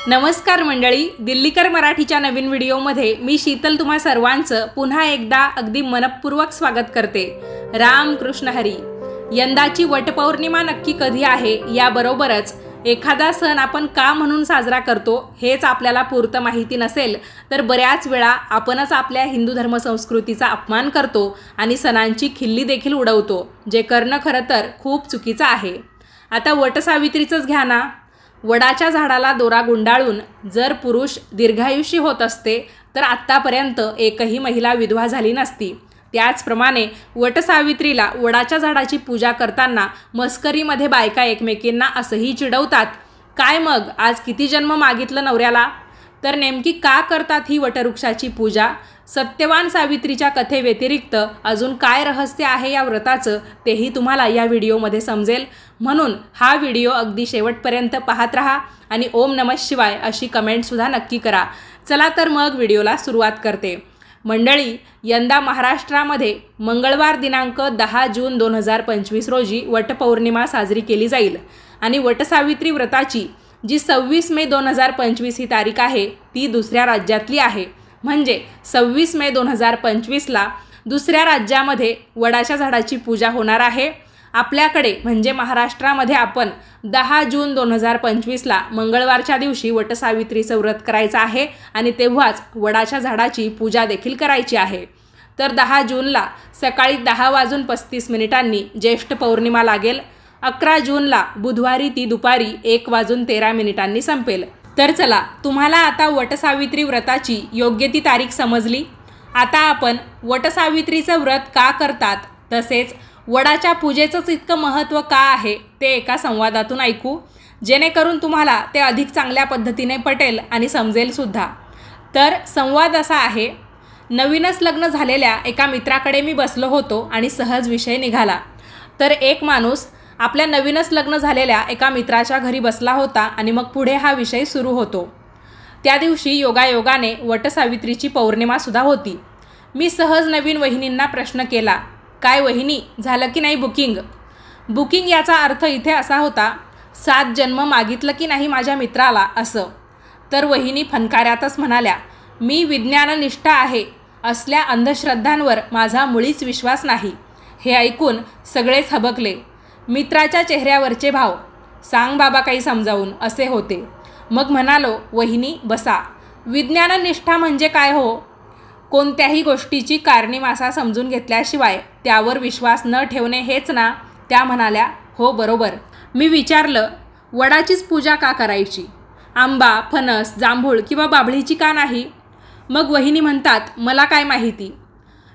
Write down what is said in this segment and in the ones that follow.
नमस्कार मंडळी, दिल्लीकर मराठीच्या नवीन व्हिडिओमध्ये मी शीतल तुम्हा सर्वांचं पुन्हा एकदा अगदी मनपूर्वक स्वागत करते। राम कृष्ण हरी। यंदाची वटपौर्णिमा नक्की कधी आहे याबरोबरच एखादा सण आपण का म्हणून साजरा करतो हेच आपल्याला पूर्त माहिती नसेल तर बऱ्याच वेळा आपणच आपल्या हिंदू धर्म संस्कृतीचा अपमान करतो आणि सणांची खिल्ली देखील उडवतो, जे करणं खरं तर खूप चुकीचं आहे। आता वटसावित्रीचंच घ्या ना। वडाच्या झाडाला दोरा गुंडाळून जर पुरुष दीर्घायुषी होत असते तर आत्तापर्यंत एकही महिला विधवा झाली नसती। त्याचप्रमाणे वटसावित्रीला वडाच्या झाडाची पूजा करताना मस्करीमध्ये बायका एकमेकींना असंही चिडवतात, काय मग आज किती जन्म मागितलं नवऱ्याला? तर नेमकी का करतात ही वटवृक्षाची पूजा? सत्यवान सावित्रीच्या कथेव्यतिरिक्त अजून काय रहस्य आहे या व्रताचं तेही तुम्हाला या व्हिडिओमध्ये समजेल, म्हणून हा व्हिडिओ अगदी शेवटपर्यंत पाहत राहा आणि ओम नमः शिवाय अशी कमेंटसुद्धा नक्की करा। चला तर मग व्हिडिओला सुरुवात करते। मंडळी, यंदा महाराष्ट्रामध्ये मंगळवार दिनांक 10 जून 2025 रोजी वटपौर्णिमा साजरी केली जाईल आणि वटसावित्री व्रताची जी 26 मे 2025 ही तारीख आहे ती दुसऱ्या राज्यातली आहे। म्हणजे 26 मे 2025ला दुसऱ्या राज्यामध्ये वडाच्या झाडाची पूजा होणार आहे। आपल्याकडे म्हणजे महाराष्ट्रामध्ये आपण 10 जून 2025ला मंगळवारच्या दिवशी वटसावित्रीचं व्रत करायचं आहे आणि तेव्हाच वडाच्या झाडाची पूजा देखील करायची आहे। तर 10 जूनला सकाळी 10:35 ज्येष्ठ पौर्णिमा लागेल। 11 जूनला बुधवारी ती दुपारी 1:13 संपेल। तर चला, तुम्हाला आता वटसावित्री व्रताची योग्य ती तारीख समजली। आता आपण वटसावित्रीचं व्रत का करतात तसेच वडाच्या पूजेचंच इतकं महत्त्व का आहे ते एका संवादातून ऐकू, जेणेकरून तुम्हाला ते अधिक चांगल्या पद्धतीने पटेल आणि समजेल सुद्धा। तर संवाद असा आहे, नवीनच लग्न झालेल्या एका मित्राकडे मी बसलो होतो आणि सहज विषय निघाला। तर एक माणूस आपल्या नवीनच लग्न झालेल्या एका मित्राच्या घरी बसला होता आणि मग पुढे हा विषय सुरू होतो। त्या दिवशी योगायोगाने वटसावित्रीची पौर्णिमासुद्धा होती। मी सहज नवीन वहिनींना प्रश्न केला, काय वहिनी, झालं की नाही बुकिंग? बुकिंग याचा अर्थ इथे असा होता, 7 जन्म मागितलं की नाही माझ्या मित्राला असं। तर वहिनी फनकाऱ्यातच म्हणाल्या, मी विज्ञाननिष्ठ आहे, असल्या अंधश्रद्धांवर माझा मुळीच विश्वास नाही। हे ऐकून सगळेच हबकले। मित्राच्या चेहऱ्यावरचे भाव, सांग बाबा काही समजावून, असे होते। मग म्हणालो, वहिनी बसा, विज्ञाननिष्ठा म्हणजे काय हो? कोणत्याही गोष्टीची कारणीमासा समजून घेतल्याशिवाय त्यावर विश्वास न ठेवणे हेच ना? त्या म्हणाल्या, हो बरोबर। मी विचारलं, वडाचीच पूजा का करायची? आंबा, फणस, जांभूळ किंवा बाभळीची का नाही? मग वहिनी म्हणतात, मला काय माहिती?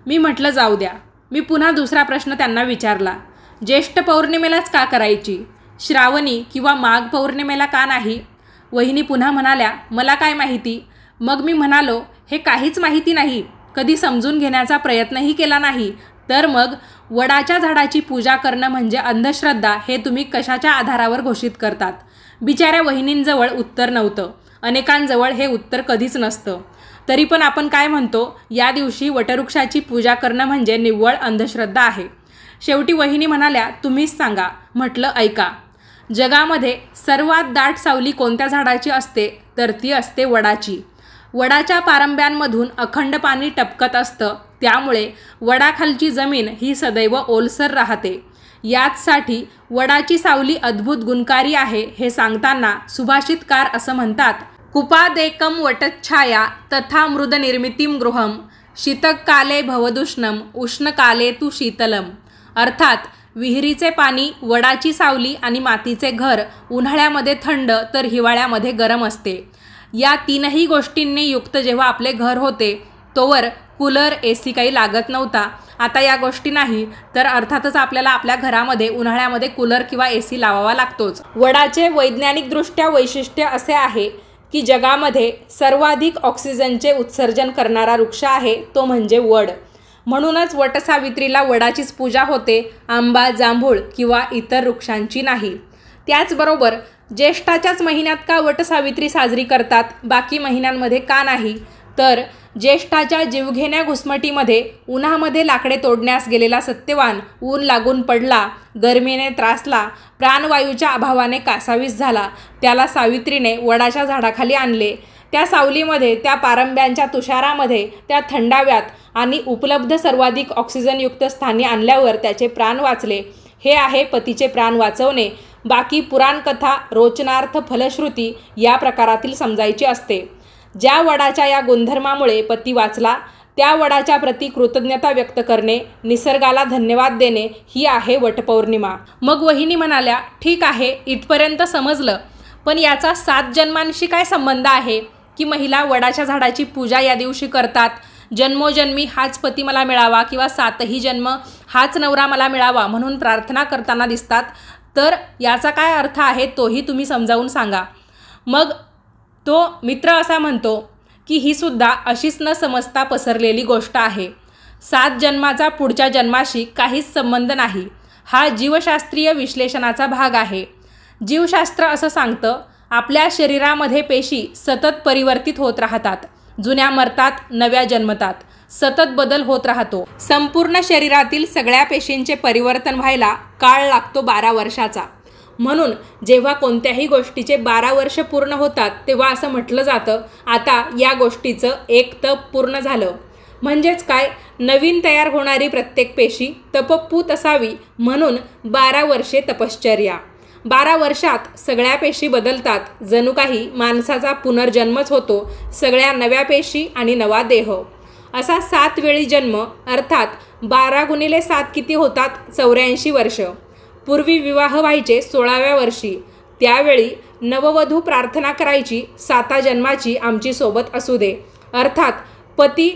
मी म्हटलं जाऊ द्या। मी पुन्हा दुसरा प्रश्न त्यांना विचारला, ज्येष्ठ पौर्णिमेलाच का करायची? श्रावणी किंवा माघ पौर्णिमेला का नाही? वहिनी पुन्हा म्हणाल्या, मला काय माहिती? मग मी म्हणालो, हे काहीच माहिती नाही, कधी समजून घेण्याचा प्रयत्नही केला नाही, तर मग वडाच्या झाडाची पूजा करणं म्हणजे अंधश्रद्धा हे तुम्ही कशाच्या आधारावर घोषित करतात? बिचाऱ्या वहिनींजवळ उत्तर नव्हतं। अनेकांजवळ हे उत्तर कधीच नसतं। तरी पण आपण काय म्हणतो, या दिवशी वटवृक्षाची पूजा करणं म्हणजे निव्वळ अंधश्रद्धा आहे। शेवटी वहिनी म्हणाल्या, तुम्हीच सांगा। म्हटलं, ऐका, जगामध्ये सर्वात दाट सावली कोणत्या झाडाची असते तर ती असते वडाची। वडाच्या पारंब्यांमधून अखंड पाणी टपकत असतं, त्यामुळे वडाखालची जमीन ही सदैव ओलसर राहते। याचसाठी वडाची सावली अद्भुत गुणकारी आहे हे सांगताना सुभाषितकार असं म्हणतात, कुपादेकम वटच्छाया तथा मृद निर्मितीम गृहम शीतकाले भवदुष्णम उष्णकाले तु शीतलम। अर्थात विहिरीचे पाणी, वडाची सावली आणि मातीचे घर उन्हाळ्यामध्ये थंड तर हिवाळ्यामध्ये गरम असते। या तीनही गोष्टींनी युक्त जेव्हा आपले घर होते तोवर कूलर, AC काही लागत नव्हता। आता या गोष्टी नाही तर अर्थातच आपल्याला आपल्या घरामध्ये उन्हाळ्यामध्ये कूलर किंवा AC लावावा लागतोच। वडाचे वैज्ञानिकदृष्ट्या वैशिष्ट्य असे आहे की जगामध्ये सर्वाधिक ऑक्सिजनचे उत्सर्जन करणारा वृक्ष आहे तो म्हणजे वड। म्हणूनच वटसावित्रीला वडाचीच पूजा होते, आंबा, जांभूळ किंवा इतर वृक्षांची नाही। त्याचबरोबर ज्येष्ठाच्याच महिन्यात का वटसावित्री साजरी करतात, बाकी महिन्यांमध्ये का नाही? तर ज्येष्ठाच्या जीवघेण्या घुसमटीमध्ये उन्हामध्ये लाकडे तोडण्यास गेलेला सत्यवान ऊन लागून पडला, गरमीने त्रासला, प्राणवायूच्या अभावाने कासावीस झाला. त्याला सावित्रीने वडाच्या झाडाखाली आणले. त्या सावलीमध्ये, त्या पारंब्यांच्या तुषारामध्ये, त्या थंडाव्यात आणि उपलब्ध सर्वाधिक ऑक्सिजनयुक्त स्थानी आणल्यावर त्याचे प्राण वाचले. हे आहे पतीचे प्राण वाचवणे. बाकी पुराणकथा, रोचनार्थ, फलश्रुती या प्रकारातील समजायची असते. ज्या वडाच्या या गुणधर्मामुळे पती वाचला त्या वडाच्या प्रती कृतज्ञता व्यक्त करणे, निसर्गाला धन्यवाद देणे ही आहे वटपौर्णिमा. मग वहिनी म्हणाल्या, ठीक आहे, इथपर्यंत समजलं, पण याचा 7 जन्मांशी काय संबंध आहे की महिला वडाच्या झाडाची पूजा या दिवशी करतात? जन्मोजन्मी हाच पती मला मिळावा किंवा 7ही जन्म हाच नवरा मला मिळावा म्हणून प्रार्थना करताना दिसतात. तर याचा काय अर्थ आहे तोही तुम्ही समजावून सांगा. मग तो मित्र असा म्हणतो की ही सुद्धा अशीच न समजता पसरलेली गोष्ट आहे. 7 जन्माचा पुढच्या जन्माशी काहीच संबंध नाही. हा जीवशास्त्रीय विश्लेषणाचा भाग आहे. जीवशास्त्र असं सांगतं, आपल्या शरीरामध्ये पेशी सतत परिवर्तित होत राहतात. जुन्या मरतात, नव्या जन्मतात, सतत बदल होत राहतो. संपूर्ण शरीरातील सगळ्या पेशींचे परिवर्तन व्हायला काळ लागतो 12 वर्षाचा. म्हणून जेव्हा कोणत्याही गोष्टीचे 12 वर्ष पूर्ण होतात तेव्हा असं म्हटलं जातं, आता या गोष्टीचं एक तप पूर्ण झालं. म्हणजेच काय, नवीन तयार होणारी प्रत्येक पेशी तपपूत असावी म्हणून 12 वर्षे तपश्चर्या. 12 वर्षात सगळ्या पेशी बदलतात. जणू काही माणसाचा पुनर्जन्मच होतो. सगळ्या नव्या पेशी आणि नवा देह. असा 7 वेळी जन्म, अर्थात 12 गुणिले 7 किती होतात? 84 वर्ष. पूर्वी विवाह व्हायचे 16व्या वर्षी. त्यावेळी नववधू प्रार्थना करायची, 7 जन्माची आमची सोबत असू दे. अर्थात पती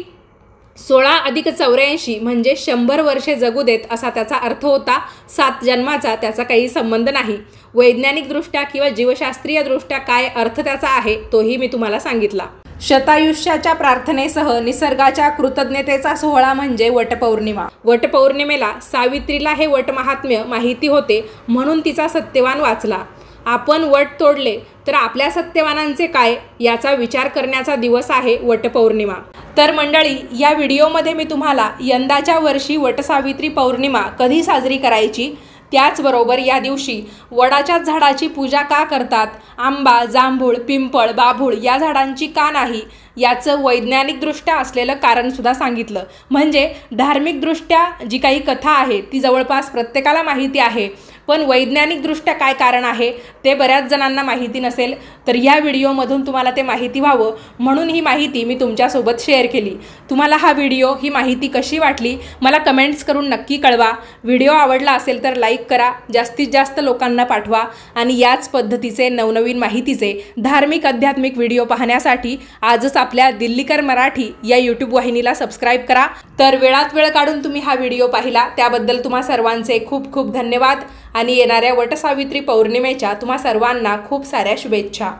16 अधिक 84 म्हणजे 100 वर्षे जगू देत असा त्याचा अर्थ होता. 7 जन्माचा त्याचा काही संबंध नाही. वैज्ञानिकदृष्ट्या किंवा जीवशास्त्रीयदृष्ट्या काय अर्थ त्याचा आहे तोही मी तुम्हाला सांगितला. शतायुष्याच्या प्रार्थनेसह निसर्गाच्या कृतज्ञतेचा सोहळा म्हणजे वटपौर्णिमा. वटपौर्णिमेला सावित्रीला हे वटमहात्म्य माहिती होते म्हणून तिचा सत्यवान वाचला. आपण वट तोडले तर आपल्या सत्यवानांचे काय याचा विचार करण्याचा दिवस आहे वटपौर्णिमा. तर मंडळी, या व्हिडिओमध्ये मी तुम्हाला यंदाच्या वर्षी वटसावित्री पौर्णिमा कधी साजरी करायची, त्याचबरोबर या दिवशी वडाच्या झाडाची पूजा का करतात, आंबा, जांभूळ, पिंपळ, बाभूळ या झाडांची का नाही याचं वैज्ञानिकदृष्ट्या असलेलं कारणसुद्धा सांगितलं. म्हणजे धार्मिकदृष्ट्या जी काही कथा आहे ती जवळपास प्रत्येकाला माहिती आहे, पण वैज्ञानिकदृष्ट्या काय कारण आहे ते बऱ्याच जणांना माहिती नसेल. तर या व्हिडिओमधून तुम्हाला ते माहिती व्हावं म्हणून ही माहिती मी तुमच्यासोबत शेअर केली. तुम्हाला हा व्हिडिओ, ही माहिती कशी वाटली मला कमेंट्स करून नक्की कळवा. व्हिडिओ आवडला असेल तर लाईक करा, जास्तीत जास्त लोकांना पाठवा आणि याच पद्धतीचे नवनवीन माहितीचे धार्मिक आध्यात्मिक व्हिडिओ पाहण्यासाठी आजच आपल्या दिल्लीकर मराठी या यूट्यूब वाहिनीला सबस्क्राईब करा. तर वेळात वेळ काढून तुम्ही हा व्हिडिओ पाहिला त्याबद्दल तुम्हा सर्वांचे खूप खूप धन्यवाद आणि येणाऱ्या वटसावित्री पौर्णिमेच्या तुम्हा सर्वांना खूप साऱ्या शुभेच्छा.